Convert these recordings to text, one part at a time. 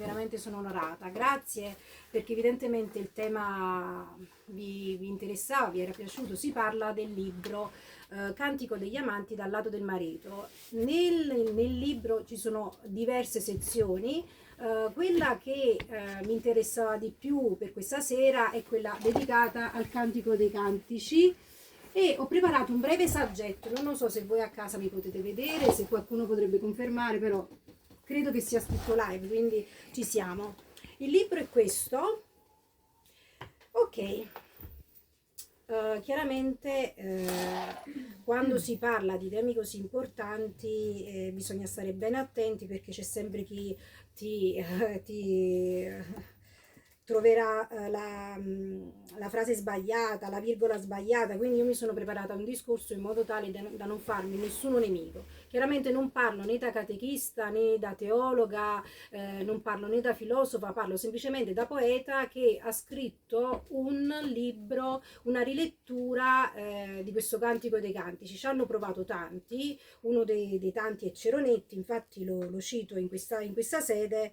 veramente sono onorata. Grazie, perché evidentemente il tema vi interessava, vi era piaciuto. Si parla del libro Cantico degli amanti dal lato del marito. Nel libro ci sono diverse sezioni. Quella che mi interessava di più per questa sera è quella dedicata al Cantico dei Cantici, e ho preparato un breve saggetto. Non so se voi a casa mi potete vedere, se qualcuno potrebbe confermare, però credo che sia scritto live, quindi ci siamo. Il libro è questo. Ok. Chiaramente quando si parla di temi così importanti bisogna stare ben attenti, perché c'è sempre chi ti troverà la frase sbagliata, la virgola sbagliata, quindi io mi sono preparata un discorso in modo tale da non farmi nessuno nemico. Chiaramente non parlo né da catechista né da teologa, non parlo né da filosofa, parlo semplicemente da poeta che ha scritto un libro, una rilettura di questo Cantico dei Cantici. Ci hanno provato tanti, uno dei tanti è Ceronetti, infatti lo cito in questa sede.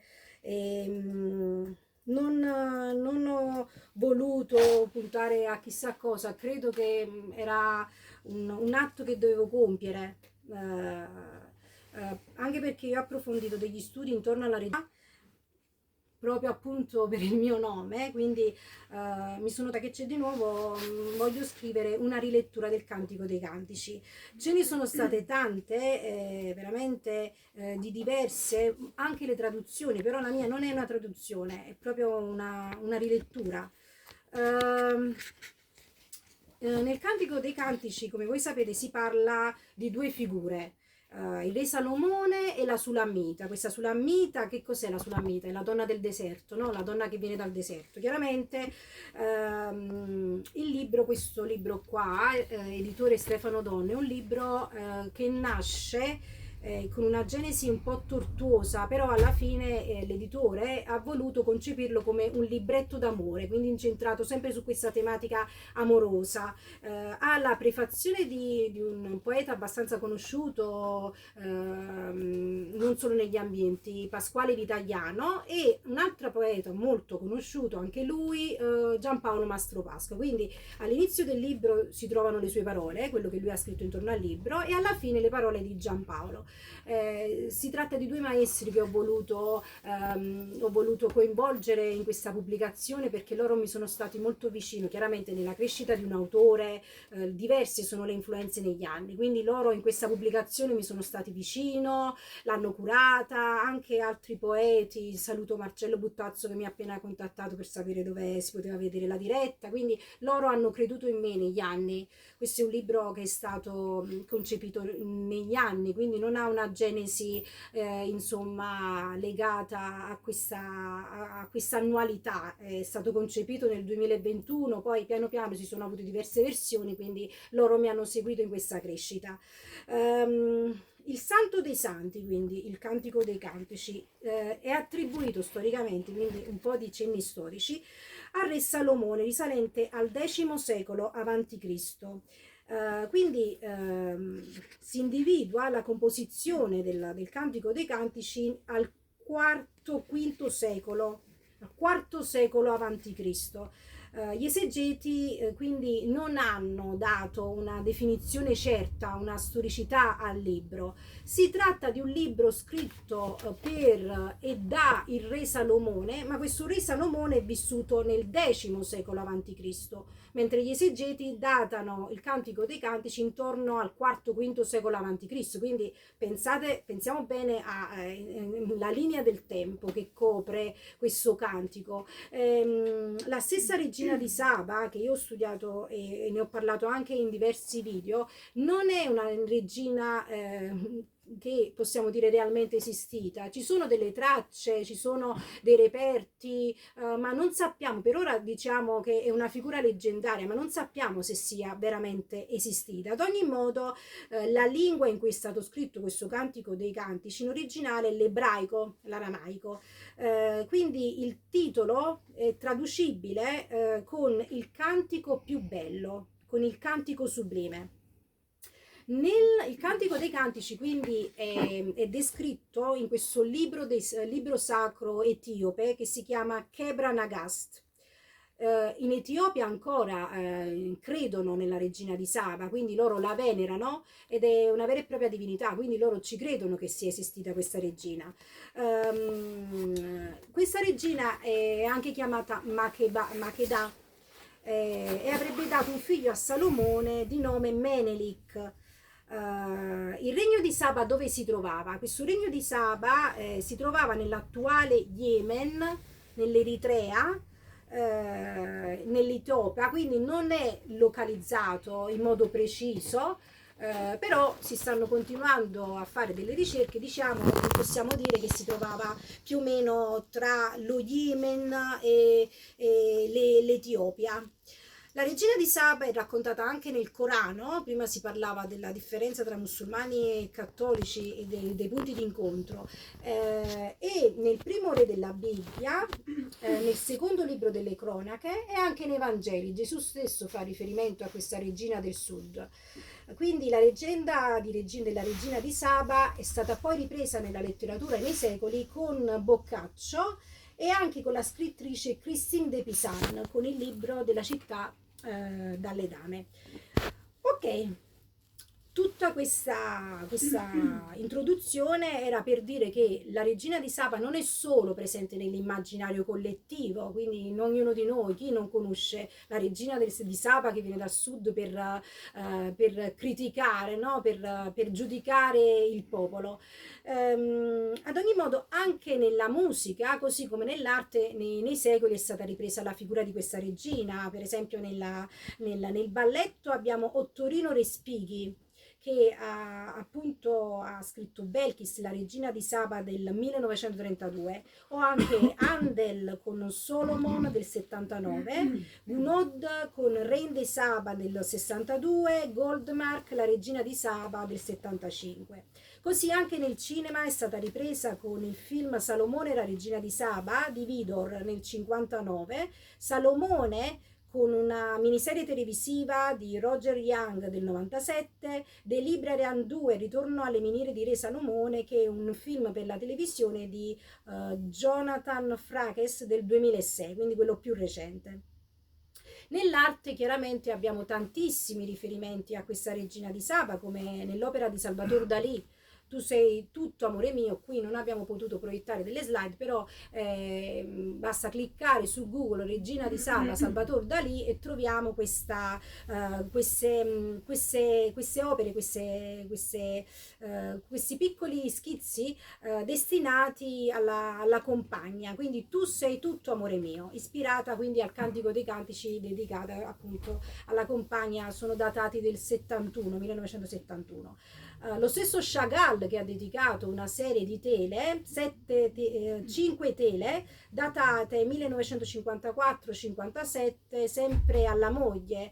Non ho voluto puntare a chissà cosa, credo che era un atto che dovevo compiere, anche perché io ho approfondito degli studi intorno alla religione proprio appunto per il mio nome, quindi mi sono detta che c'è di nuovo, voglio scrivere una rilettura del Cantico dei Cantici. Ce ne sono state tante, veramente di diverse, anche le traduzioni, però la mia non è una traduzione, è proprio una rilettura. Nel Cantico dei Cantici, come voi sapete, si parla di due figure, il re Salomone e la Sulamita. Questa Sulamita, che cos'è la Sulamita? È la donna del deserto, no? La donna che viene dal deserto. Chiaramente il libro, questo libro qua, editore Stefano Donne, è un libro che nasce con una genesi un po' tortuosa, però alla fine l'editore ha voluto concepirlo come un libretto d'amore, quindi incentrato sempre su questa tematica amorosa. Ha la prefazione di un poeta abbastanza conosciuto, non solo negli ambienti, Pasquale Vitagliano, e un altro poeta molto conosciuto anche lui, Giampaolo Mastropasqua. Quindi all'inizio del libro si trovano le sue parole, quello che lui ha scritto intorno al libro, e alla fine le parole di Giampaolo. Si tratta di due maestri che ho voluto coinvolgere in questa pubblicazione, perché loro mi sono stati molto vicino. Chiaramente nella crescita di un autore diverse sono le influenze negli anni, quindi loro in questa pubblicazione mi sono stati vicino, l'hanno curata. Anche altri poeti, saluto Marcello Buttazzo che mi ha appena contattato per sapere dove si poteva vedere la diretta, quindi loro hanno creduto in me negli anni. Questo è un libro che è stato concepito negli anni, quindi non ha una genesi insomma legata a questa annualità. È stato concepito nel 2021, poi piano piano si sono avute diverse versioni, quindi loro mi hanno seguito in questa crescita. Il Santo dei Santi, quindi il Cantico dei Cantici, è attribuito storicamente, quindi un po' di cenni storici, al re Salomone, risalente al X secolo a.C. Quindi si individua la composizione del Cantico dei Cantici al IV secolo, al IV secolo a.C. Gli esegeti quindi non hanno dato una definizione certa, una storicità al libro. Si tratta di un libro scritto per e da il re Salomone, ma questo re Salomone è vissuto nel X secolo a.C., mentre gli esegeti datano il Cantico dei Cantici intorno al IV-V secolo a.C. Quindi pensiamo bene alla linea del tempo che copre questo cantico. La stessa regina di Saba, che io ho studiato e ne ho parlato anche in diversi video, non è una regina che possiamo dire realmente esistita. Ci sono delle tracce, ci sono dei reperti, ma non sappiamo, per ora diciamo che è una figura leggendaria, ma non sappiamo se sia veramente esistita. Ad ogni modo la lingua in cui è stato scritto questo Cantico dei Cantici in originale è l'ebraico, l'aramaico. Quindi il titolo è traducibile con il cantico più bello, con il cantico sublime. Il Cantico dei Cantici quindi è descritto in questo libro sacro etiope che si chiama Kebra Nagast. In Etiopia ancora credono nella regina di Saba, quindi loro la venerano ed è una vera e propria divinità, quindi loro ci credono che sia esistita questa regina. Questa regina è anche chiamata Makeda e avrebbe dato un figlio a Salomone di nome Menelik. Il regno di Saba dove si trovava? Questo regno di Saba si trovava nell'attuale Yemen, nell'Eritrea, nell'Etiopia, quindi non è localizzato in modo preciso, però si stanno continuando a fare delle ricerche, diciamo che possiamo dire che si trovava più o meno tra lo Yemen e l'Etiopia. La regina di Saba è raccontata anche nel Corano, prima si parlava della differenza tra musulmani e cattolici e dei punti di incontro, e nel primo re della Bibbia, nel secondo libro delle cronache e anche nei Vangeli Gesù stesso fa riferimento a questa regina del sud. Quindi la leggenda della regina di Saba è stata poi ripresa nella letteratura nei secoli con Boccaccio e anche con la scrittrice Christine de Pisan con il libro della città dalle dame. Ok, tutta questa introduzione era per dire che la regina di Saba non è solo presente nell'immaginario collettivo, quindi in ognuno di noi, chi non conosce la regina di Saba che viene dal sud per criticare, no? Per giudicare il popolo. Ad ogni modo, anche nella musica, così come nell'arte, nei secoli è stata ripresa la figura di questa regina. Per esempio nel balletto abbiamo Ottorino Respighi, che appunto ha scritto Belkis, la regina di Saba del 1932, o anche Handel con Solomon del 79, Gounod con Reine de Saba del 62, Goldmark, la regina di Saba del 75. Così anche nel cinema è stata ripresa con il film Salomone e la regina di Saba di Vidor nel 59, Salomone con una miniserie televisiva di Roger Young del 97, The Librarian 2, Ritorno alle miniere di Re Salomone, che è un film per la televisione di Jonathan Frakes del 2006, quindi quello più recente. Nell'arte chiaramente abbiamo tantissimi riferimenti a questa regina di Saba, come nell'opera di Salvador Dalì, Tu sei tutto amore mio. Qui non abbiamo potuto proiettare delle slide, però basta cliccare su Google regina di Saba Salvador Dalì e troviamo queste opere, questi piccoli schizzi destinati alla compagna. Quindi Tu sei tutto amore mio, ispirata quindi al Cantico dei Cantici, dedicata appunto alla compagna, sono datati del 1971. Lo stesso Chagall, che ha dedicato una serie di tele, 5 tele datate 1954-57, sempre alla moglie,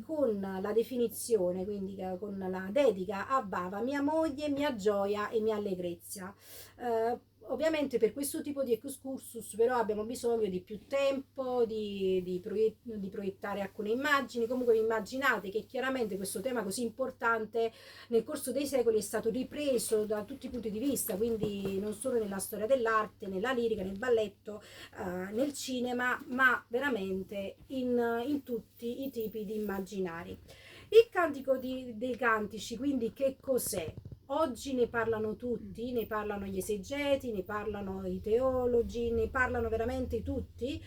con la definizione, quindi con la dedica a Bava, mia moglie, mia gioia e mia allegrezza. Ovviamente per questo tipo di excursus però abbiamo bisogno di più tempo, di proiettare alcune immagini. Comunque immaginate che chiaramente questo tema così importante nel corso dei secoli è stato ripreso da tutti i punti di vista, quindi non solo nella storia dell'arte, nella lirica, nel balletto, nel cinema, ma veramente in tutti i tipi di immaginari. Il Cantico dei Cantici, quindi che cos'è? Oggi ne parlano tutti, ne parlano gli esegeti, ne parlano i teologi, ne parlano veramente tutti.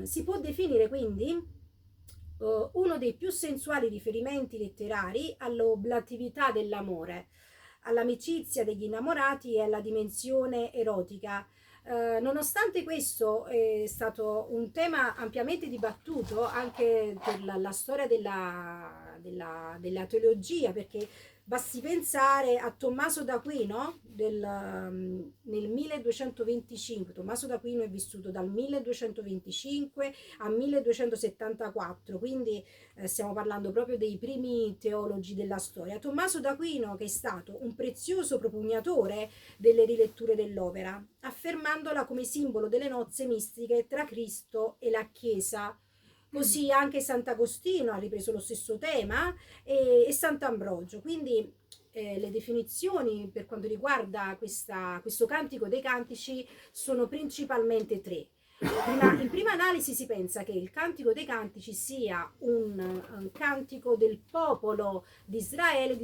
Si può definire quindi uno dei più sensuali riferimenti letterari all'oblatività dell'amore, all'amicizia degli innamorati e alla dimensione erotica. Nonostante questo è stato un tema ampiamente dibattuto anche per la storia della teologia, perché basti pensare a Tommaso d'Aquino nel 1225. Tommaso d'Aquino è vissuto dal 1225 a 1274, quindi stiamo parlando proprio dei primi teologi della storia. Tommaso d'Aquino, che è stato un prezioso propugnatore delle riletture dell'opera, affermandola come simbolo delle nozze mistiche tra Cristo e la Chiesa. così anche Sant'Agostino ha ripreso lo stesso tema e Sant'Ambrogio. Quindi le definizioni per quanto riguarda questo Cantico dei Cantici sono principalmente tre. In prima analisi si pensa che il Cantico dei Cantici sia un cantico del popolo di Israele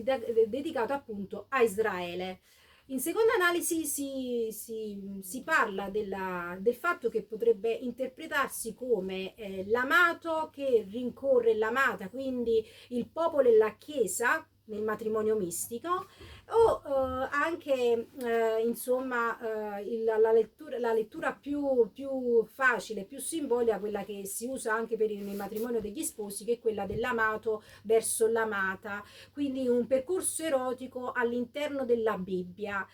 dedicato appunto a Israele. In seconda analisi si parla del fatto che potrebbe interpretarsi come l'amato che rincorre l'amata, quindi il popolo e la Chiesa nel matrimonio mistico, o anche insomma la lettura più facile, più simbolica, quella che si usa anche per il matrimonio degli sposi, che è quella dell'amato verso l'amata, quindi un percorso erotico all'interno della Bibbia,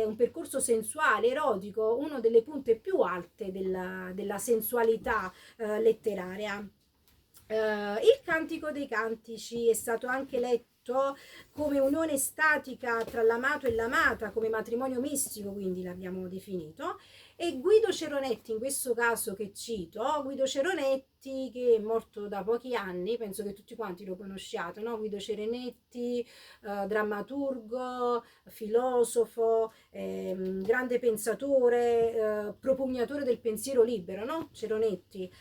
un percorso sensuale, erotico, una delle punte più alte della sensualità letteraria. Il Cantico dei Cantici è stato anche letto come unione statica tra l'amato e l'amata, come matrimonio mistico, quindi l'abbiamo definito. E Guido Ceronetti, in questo caso che cito, Guido Ceronetti, che è morto da pochi anni, penso che tutti quanti lo conosciate, no? Guido Ceronetti, drammaturgo, filosofo, grande pensatore, propugnatore del pensiero libero, no? Ceronetti,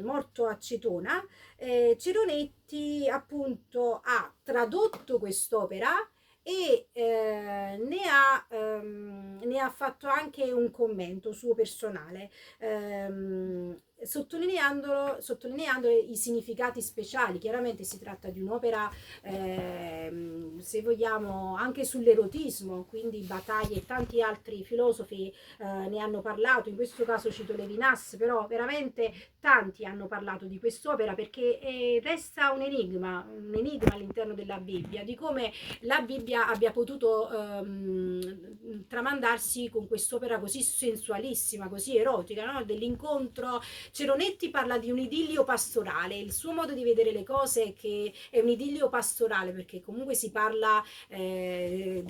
morto a Cetona. Ceronetti appunto ha tradotto quest'opera e ne ha fatto anche un commento suo personale, sottolineando i significati speciali. Chiaramente si tratta di un'opera, se vogliamo, anche sull'erotismo, quindi Bataille e tanti altri filosofi ne hanno parlato. In questo caso cito Levinas, però veramente tanti hanno parlato di quest'opera, perché resta un enigma all'interno della Bibbia, di come la Bibbia abbia potuto tramandarsi con quest'opera così sensualissima, così erotica, no? Dell'incontro. Ceronetti parla di un idillio pastorale, il suo modo di vedere le cose è che è un idillio pastorale, perché comunque si parla del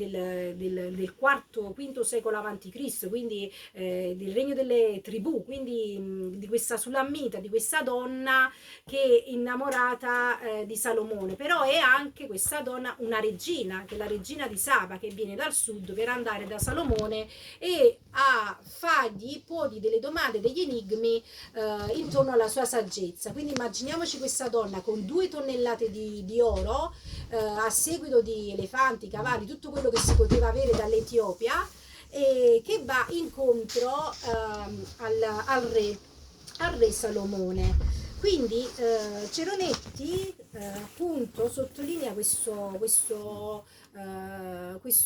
IV secolo avanti Cristo, quindi del regno delle tribù, quindi di questa Sulammita, di questa donna che è innamorata di Salomone, però è anche questa donna una regina, che è la regina di Saba, che viene dal sud per andare da Salomone e a fargli porgli delle domande, degli enigmi intorno alla sua saggezza. Quindi immaginiamoci questa donna con 2 tonnellate di oro, a seguito di elefanti, cavalli, tutto quello che si poteva avere dall'Etiopia, che va incontro al re Salomone. Quindi Ceronetti appunto sottolinea questo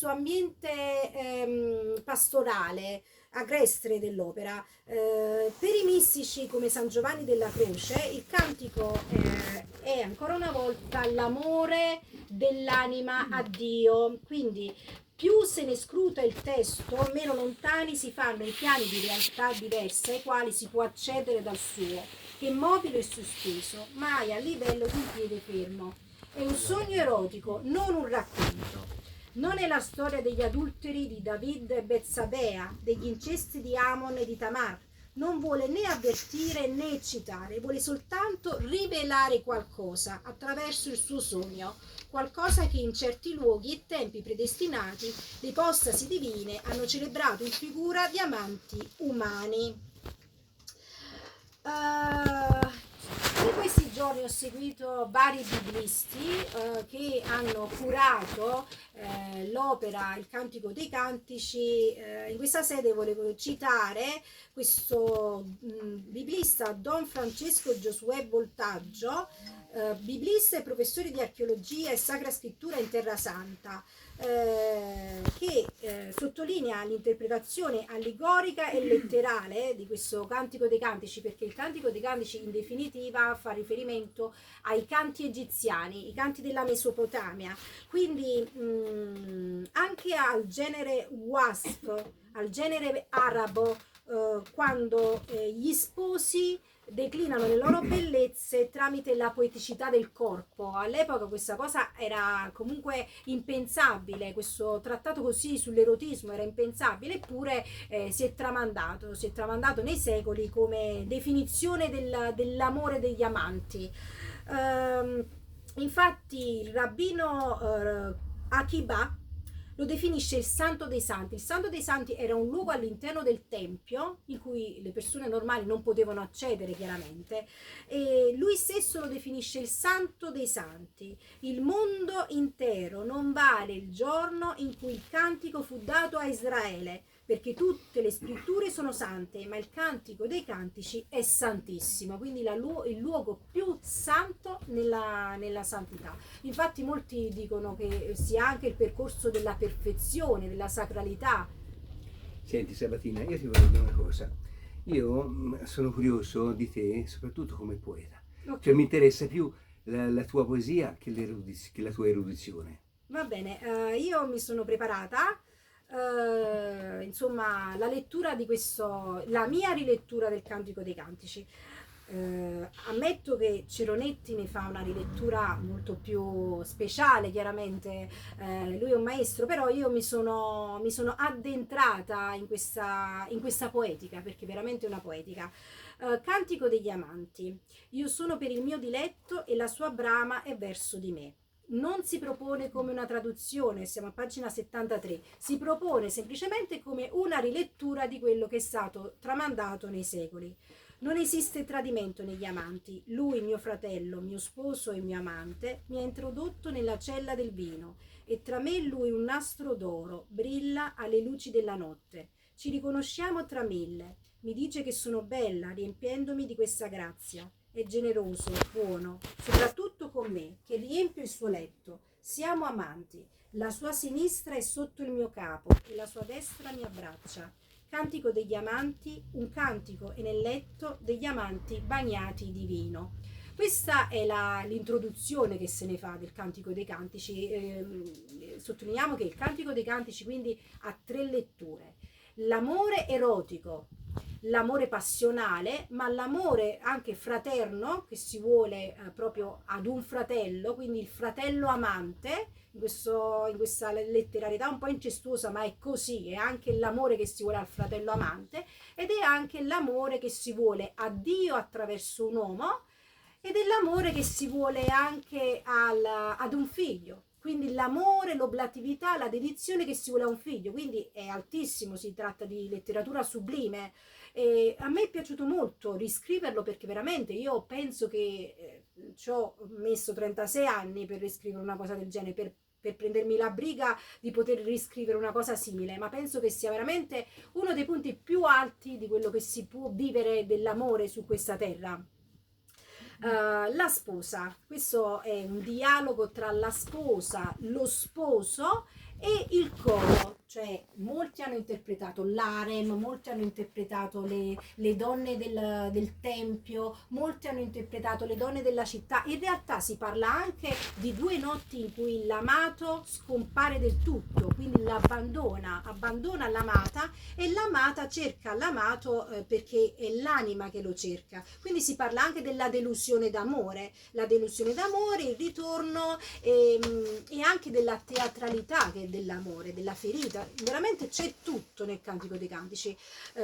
ambiente pastorale, agrestre dell'opera. Per i mistici come San Giovanni della Croce, il cantico è ancora una volta l'amore dell'anima a Dio, quindi più se ne scruta il testo, meno lontani si fanno i piani di realtà diverse ai quali si può accedere dal suo, che mobile e sospeso, mai a livello di un piede fermo. È un sogno erotico, non un racconto. Non è la storia degli adulteri di David e Betsabea, degli incesti di Amon e di Tamar. Non vuole né avvertire né eccitare, vuole soltanto rivelare qualcosa attraverso il suo sogno, qualcosa che in certi luoghi e tempi predestinati le ipostasi divine hanno celebrato in figura di amanti umani. In questi giorni ho seguito vari biblisti che hanno curato l'opera Il Cantico dei Cantici. In questa sede volevo citare questo biblista Don Francesco Giosuè Voltaggio, biblista e professore di archeologia e sacra scrittura in Terra Santa, che sottolinea l'interpretazione allegorica e letterale di questo Cantico dei Cantici, perché il Cantico dei Cantici in definitiva fa riferimento ai canti egiziani, i canti della Mesopotamia, quindi anche al genere wasp, al genere arabo, quando gli sposi declinano le loro bellezze tramite la poeticità del corpo. All'epoca questa cosa era comunque impensabile, questo trattato così sull'erotismo era impensabile, eppure si è tramandato nei secoli come definizione dell'amore degli amanti. Ehm, Infatti il rabbino Akiba lo definisce il Santo dei Santi. Il Santo dei Santi era un luogo all'interno del Tempio in cui le persone normali non potevano accedere chiaramente, e lui stesso lo definisce il Santo dei Santi. Il mondo intero non vale il giorno in cui il cantico fu dato a Israele, perché tutte le scritture sono sante, ma il cantico dei cantici è santissimo, quindi il luogo più santo nella santità. Infatti molti dicono che sia anche il percorso della perfezione, della sacralità. Senti Sabatina, io ti voglio dire una cosa. Io sono curioso di te, soprattutto come poeta. Ok, Cioè mi interessa più la tua poesia che la tua erudizione. va bene, io mi sono preparata. Insomma, la lettura di questo, la mia rilettura del Cantico dei Cantici. Ammetto che Ceronetti ne fa una rilettura molto più speciale, chiaramente, lui è un maestro, però io mi sono addentrata in questa poetica, perché veramente è una poetica. Cantico degli amanti. Io sono per il mio diletto e la sua brama è verso di me. Non si propone come una traduzione, siamo a pagina 73, si propone semplicemente come una rilettura di quello che è stato tramandato nei secoli. Non esiste tradimento negli amanti. Lui, mio fratello, mio sposo e mio amante, mi ha introdotto nella cella del vino e tra me e lui un nastro d'oro brilla alle luci della notte. Ci riconosciamo tra mille. Mi dice che sono bella, riempiendomi di questa grazia. È generoso, buono, soprattutto con me, che riempio il suo letto. Siamo amanti. La sua sinistra è sotto il mio capo e la sua destra mi abbraccia. Cantico degli amanti, un cantico e nel letto degli amanti bagnati di vino. Questa è l'introduzione che se ne fa del Cantico dei Cantici. Sottolineiamo che il Cantico dei Cantici quindi ha tre letture. L'amore erotico, l'amore passionale, ma l'amore anche fraterno che si vuole proprio ad un fratello, quindi il fratello amante, in questa letterarietà un po' incestuosa, ma è così, è anche l'amore che si vuole al fratello amante ed è anche l'amore che si vuole a Dio attraverso un uomo ed è l'amore che si vuole anche ad un figlio. Quindi l'amore, l'oblatività, la dedizione che si vuole a un figlio, quindi è altissimo, si tratta di letteratura sublime. E a me è piaciuto molto riscriverlo perché veramente io penso che ci ho messo 36 anni per riscrivere una cosa del genere, per prendermi la briga di poter riscrivere una cosa simile, ma penso che sia veramente uno dei punti più alti di quello che si può vivere dell'amore su questa terra. La sposa, questo è un dialogo tra la sposa, lo sposo e il coro, cioè molti hanno interpretato l'harem, molti hanno interpretato le donne del tempio, molti hanno interpretato le donne della città. In realtà si parla anche di due notti in cui l'amato scompare del tutto, quindi abbandona l'amata e l'amata cerca l'amato perché è l'anima che lo cerca. Quindi si parla anche della delusione d'amore, la delusione d'amore, il ritorno e anche della teatralità che è dell'amore, della ferita. Veramente c'è tutto nel Cantico dei Cantici.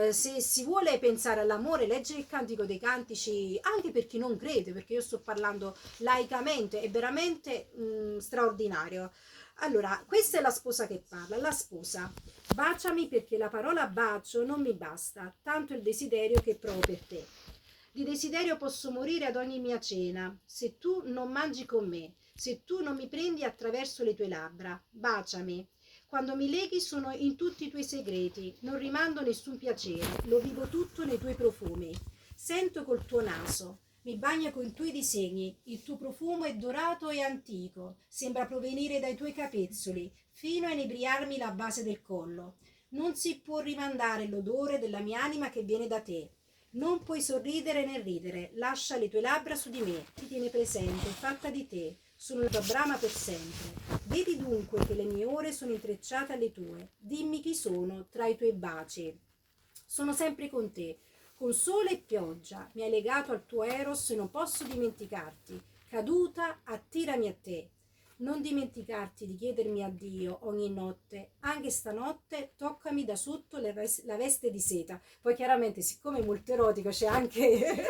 Se si vuole pensare all'amore, leggere il Cantico dei Cantici, anche per chi non crede, perché io sto parlando laicamente, è veramente straordinario. Allora, questa è la sposa che parla. La sposa: baciami perché la parola bacio non mi basta, tanto il desiderio che provo per te. Di desiderio posso morire ad ogni mia cena, se tu non mangi con me, se tu non mi prendi attraverso le tue labbra. Baciami. Quando mi leghi sono in tutti i tuoi segreti, non rimando nessun piacere, lo vivo tutto nei tuoi profumi. Sento col tuo naso, mi bagno con i tuoi disegni, il tuo profumo è dorato e antico, sembra provenire dai tuoi capezzoli, fino a inebriarmi la base del collo. Non si può rimandare l'odore della mia anima che viene da te. Non puoi sorridere né ridere, lascia le tue labbra su di me, ti tiene presente, fatta di te, sono la tua brama per sempre. Vedi dunque che le mie ore sono intrecciate alle tue, dimmi chi sono tra i tuoi baci. Sono sempre con te, Con sole e pioggia mi hai legato al tuo eros e non posso dimenticarti. Caduta, attirami a te. Non dimenticarti di chiedermi addio ogni notte. Anche stanotte toccami da sotto la veste di seta. Poi chiaramente, siccome è molto erotico, c'è anche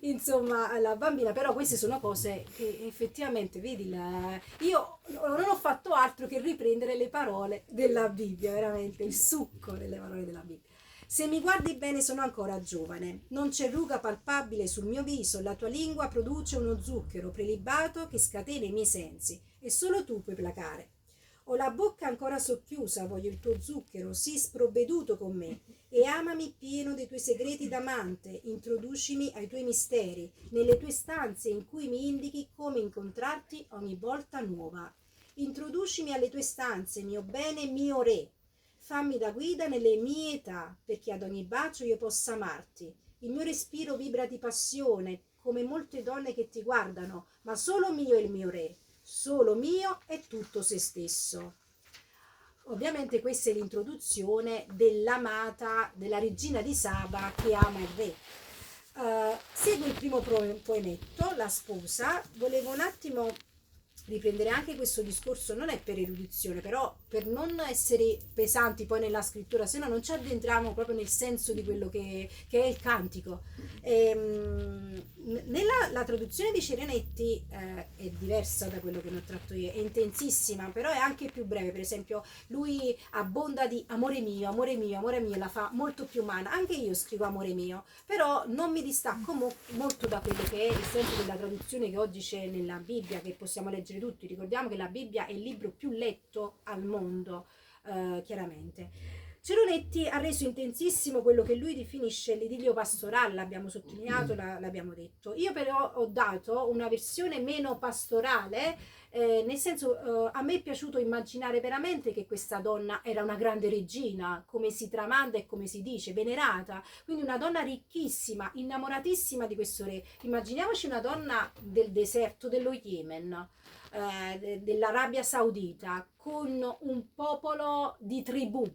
insomma la bambina, però queste sono cose che effettivamente, vedi, io non ho fatto altro che riprendere le parole della Bibbia, veramente il succo delle parole della Bibbia. Se mi guardi bene sono ancora giovane, non c'è ruga palpabile sul mio viso, la tua lingua produce uno zucchero prelibato che scatena i miei sensi e solo tu puoi placare. Ho la bocca ancora socchiusa, voglio il tuo zucchero, sii sprovveduto con me e amami pieno dei tuoi segreti d'amante, introducimi ai tuoi misteri, nelle tue stanze in cui mi indichi come incontrarti ogni volta nuova. Introducimi alle tue stanze, mio bene, mio re. Fammi da guida nelle mie età, perché ad ogni bacio io possa amarti. Il mio respiro vibra di passione, come molte donne che ti guardano, ma solo mio è il mio re, solo mio è tutto se stesso. Ovviamente questa è l'introduzione dell'amata, della regina di Saba che ama il re. Segue il primo poemetto, La sposa. Volevo un attimo riprendere anche questo discorso, non è per erudizione, però per non essere pesanti poi nella scrittura, se no non ci addentriamo proprio nel senso di quello che è il cantico. Nella la traduzione di Cerenetti è diversa da quello che ne ho tratto io, è intensissima, però è anche più breve. Per esempio lui abbonda di amore mio, amore mio, amore mio, la fa molto più umana. Anche io scrivo amore mio, però non mi distacco molto da quello che è il senso della traduzione che oggi c'è nella Bibbia, che possiamo leggere tutti. Ricordiamo che la Bibbia è il libro più letto al mondo, chiaramente. Ceronetti ha reso intensissimo quello che lui definisce l'idillio pastorale, l'abbiamo sottolineato, l'abbiamo detto. Io però ho dato una versione meno pastorale, nel senso, a me è piaciuto immaginare veramente che questa donna era una grande regina, come si tramanda e come si dice, venerata, quindi una donna ricchissima, innamoratissima di questo re. Immaginiamoci una donna del deserto, dello Yemen, dell'Arabia Saudita, con un popolo di tribù.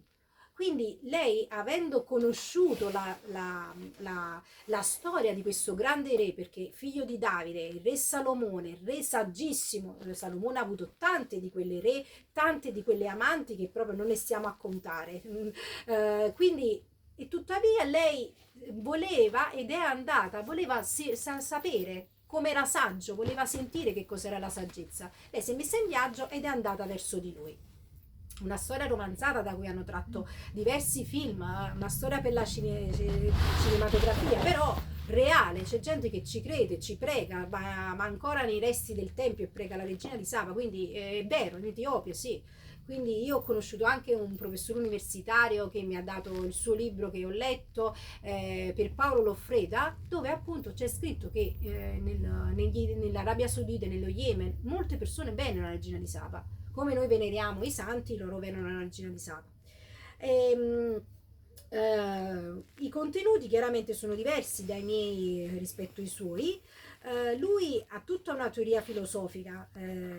Quindi lei, avendo conosciuto la storia di questo grande re, perché figlio di Davide, il re Salomone, il re saggissimo, Salomone ha avuto tante di quelle re, tante di quelle amanti che proprio non ne stiamo a contare. Quindi, e tuttavia lei voleva, ed è andata, voleva sapere come era saggio, voleva sentire che cos'era la saggezza. Lei si è messa in viaggio ed è andata verso di lui. Una storia romanzata da cui hanno tratto diversi film, una storia per la cinematografia, però reale. C'è gente che ci crede, ci prega, ma ancora nei resti del tempio e prega la regina di Saba, quindi è vero, in Etiopia sì. Quindi io ho conosciuto anche un professore universitario che mi ha dato il suo libro che ho letto, per Paolo Loffreda, dove appunto c'è scritto che nell'Arabia Saudita e nello Yemen molte persone venerano la regina di Saba. Come noi veneriamo i santi, loro venerano la regina di Saba. I contenuti chiaramente sono diversi dai miei rispetto ai suoi. Lui ha tutta una teoria filosofica,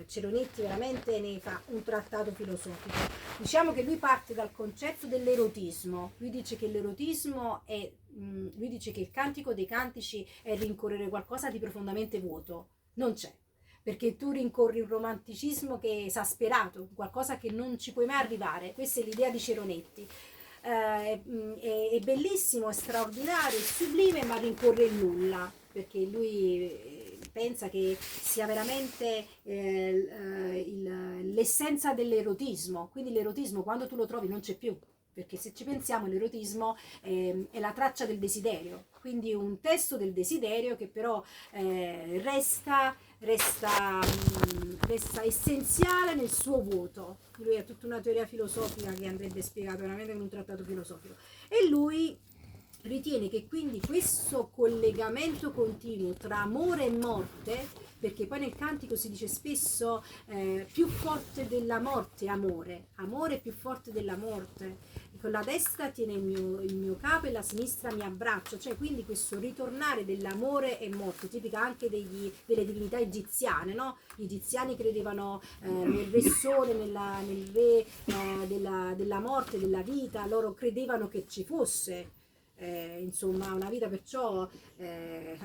Ceronetti veramente ne fa un trattato filosofico. Diciamo che lui parte dal concetto dell'erotismo. Lui dice che l'erotismo è, lui dice che il cantico dei cantici è rincorrere qualcosa di profondamente vuoto. Non c'è, perché tu rincorri un romanticismo che è esasperato, qualcosa che non ci puoi mai arrivare. Questa è l'idea di Ceronetti. È bellissimo, è straordinario, è sublime, ma rincorre il nulla, perché lui pensa che sia veramente l'essenza dell'erotismo. Quindi l'erotismo, quando tu lo trovi, non c'è più, perché se ci pensiamo l'erotismo è la traccia del desiderio, quindi un testo del desiderio che però resta essenziale nel suo vuoto. Lui ha tutta una teoria filosofica che andrebbe spiegata veramente in un trattato filosofico, e lui ritiene che quindi questo collegamento continuo tra amore e morte, perché poi nel cantico si dice spesso più forte della morte amore, amore più forte della morte, con la destra tiene il mio capo e la sinistra mi abbraccia, cioè quindi questo ritornare dell'amore e morte, tipica anche delle divinità egiziane, no? Gli egiziani credevano nel re sole, nel re della morte, della vita, loro credevano che ci fosse insomma una vita, perciò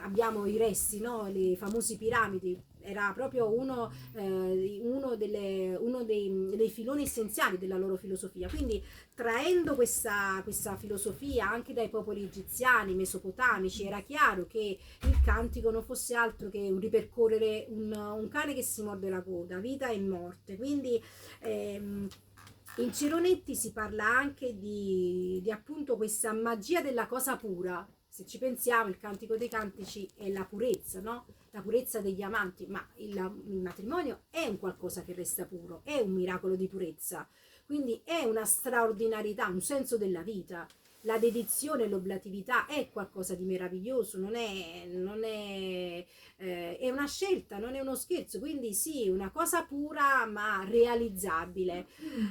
abbiamo i resti, no? Le famose piramidi. Era proprio uno dei filoni essenziali della loro filosofia. Quindi traendo questa filosofia anche dai popoli egiziani, mesopotamici, era chiaro che il cantico non fosse altro che un ripercorrere un cane che si morde la coda, vita e morte. Quindi in Cironetti si parla anche di appunto questa magia della cosa pura. Se ci pensiamo, il Cantico dei Cantici è la purezza, no? La purezza degli amanti, ma il matrimonio è un qualcosa che resta puro, è un miracolo di purezza, quindi è una straordinarietà, un senso della vita. La dedizione, l'oblatività è qualcosa di meraviglioso, è una scelta, non è uno scherzo, quindi sì, una cosa pura ma realizzabile.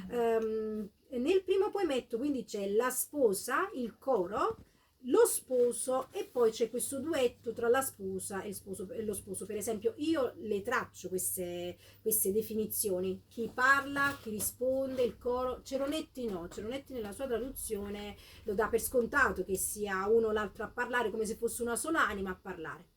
Nel primo poemetto quindi c'è la sposa, il coro, lo sposo e poi c'è questo duetto tra la sposa e lo sposo. Per esempio, io le traccio queste definizioni: chi parla, chi risponde, il coro. Ceronetti no, Ceronetti nella sua traduzione lo dà per scontato che sia uno o l'altro a parlare, come se fosse una sola anima a parlare.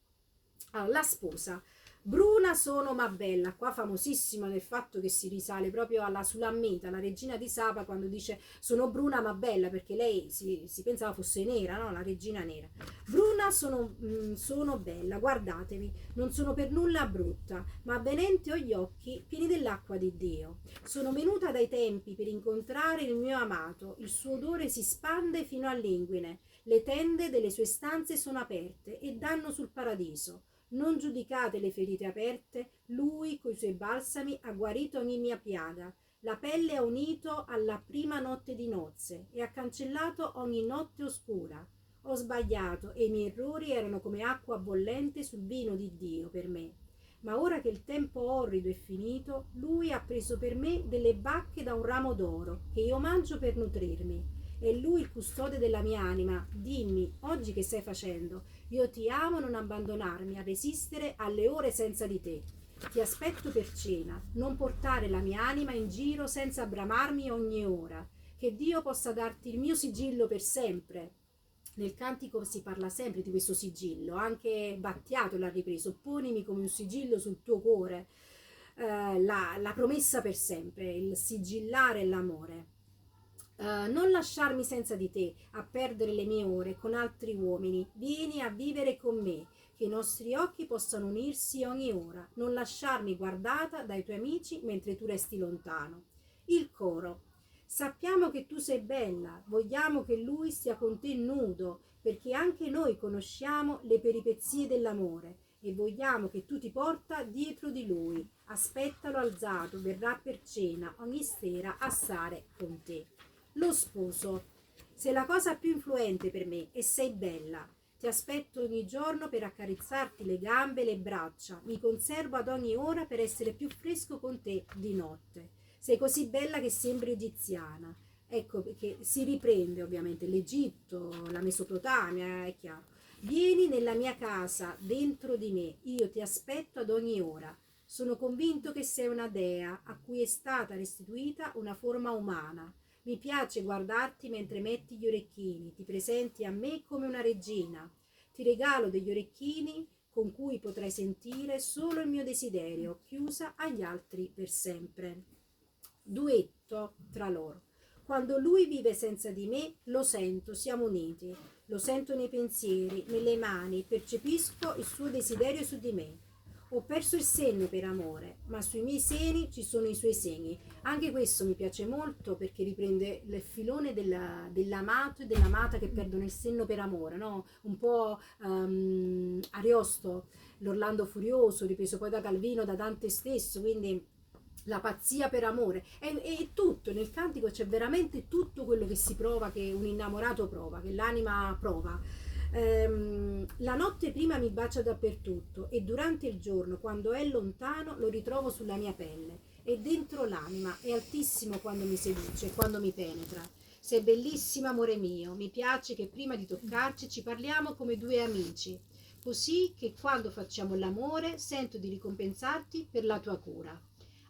Allora, la sposa. Bruna sono ma bella, qua famosissima nel fatto che si risale proprio alla Sulammita, la regina di Saba, quando dice sono bruna ma bella, perché lei si pensava fosse nera, no? La regina nera. Bruna sono bella, guardatemi, non sono per nulla brutta, ma avvenente ho gli occhi pieni dell'acqua di Dio. Sono venuta dai tempi per incontrare il mio amato, il suo odore si spande fino all'inguine, le tende delle sue stanze sono aperte e danno sul paradiso. Non giudicate le ferite aperte, lui coi suoi balsami ha guarito ogni mia piaga, la pelle ha unito alla prima notte di nozze e ha cancellato ogni notte oscura. Ho sbagliato e i miei errori erano come acqua bollente sul vino di Dio per me. Ma ora che il tempo orrido è finito, lui ha preso per me delle bacche da un ramo d'oro che io mangio per nutrirmi. È lui il custode della mia anima. Dimmi, oggi che stai facendo? Io ti amo, non abbandonarmi a resistere alle ore senza di te. Ti aspetto per cena, non portare la mia anima in giro senza bramarmi ogni ora. Che Dio possa darti il mio sigillo per sempre. Nel cantico si parla sempre di questo sigillo, anche Battiato l'ha ripreso: ponimi come un sigillo sul tuo cuore, la promessa per sempre, il sigillare l'amore. Non lasciarmi senza di te, a perdere le mie ore con altri uomini. Vieni a vivere con me, che i nostri occhi possano unirsi ogni ora. Non lasciarmi guardata dai tuoi amici mentre tu resti lontano. Il coro. Sappiamo che tu sei bella, vogliamo che lui stia con te nudo, perché anche noi conosciamo le peripezie dell'amore e vogliamo che tu ti porta dietro di lui. Aspettalo alzato, verrà per cena ogni sera a stare con te. Lo sposo. Sei la cosa più influente per me e sei bella. Ti aspetto ogni giorno per accarezzarti le gambe e le braccia. Mi conservo ad ogni ora per essere più fresco con te di notte. Sei così bella che sembri egiziana. Ecco che si riprende ovviamente l'Egitto, la Mesopotamia, è chiaro. Vieni nella mia casa, dentro di me. Io ti aspetto ad ogni ora. Sono convinto che sei una dea a cui è stata restituita una forma umana. Mi piace guardarti mentre metti gli orecchini, ti presenti a me come una regina. Ti regalo degli orecchini con cui potrai sentire solo il mio desiderio, chiusa agli altri per sempre. Duetto tra loro. Quando lui vive senza di me, lo sento, siamo uniti. Lo sento nei pensieri, nelle mani, percepisco il suo desiderio su di me. Ho perso il senno per amore, ma sui miei seni ci sono i suoi segni. Anche questo mi piace molto perché riprende il filone dell'amato e dell'amata che perdono il senno per amore, no? Un po' Ariosto, l'Orlando Furioso, ripreso poi da Calvino, da Dante stesso, quindi la pazzia per amore. E tutto, nel cantico c'è veramente tutto quello che si prova, che un innamorato prova, che l'anima prova. La notte prima mi bacia dappertutto e durante il giorno, quando è lontano, lo ritrovo sulla mia pelle. È dentro l'anima, è altissimo quando mi seduce, quando mi penetra. Sei bellissima, amore mio, mi piace che prima di toccarci ci parliamo come due amici, così che quando facciamo l'amore sento di ricompensarti per la tua cura.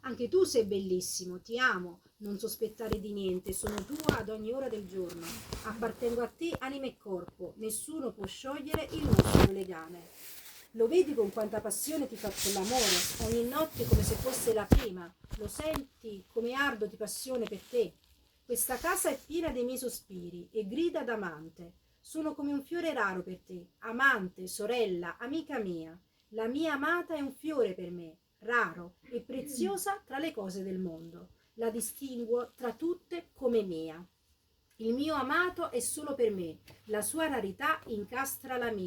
Anche tu sei bellissimo, ti amo, Non sospettare di niente, sono tua ad ogni ora del giorno. Appartengo a te anima e corpo, nessuno può sciogliere il nostro legame. Lo vedi con quanta passione ti faccio l'amore, ogni notte come se fosse la prima. Lo senti come ardo di passione per te. Questa casa è piena dei miei sospiri e grida d'amante. Sono come un fiore raro per te, amante, sorella, amica mia. La mia amata è un fiore per me, raro e preziosa tra le cose del mondo. La distinguo tra tutte come mia. Il mio amato è solo per me, la sua rarità incastra la mia.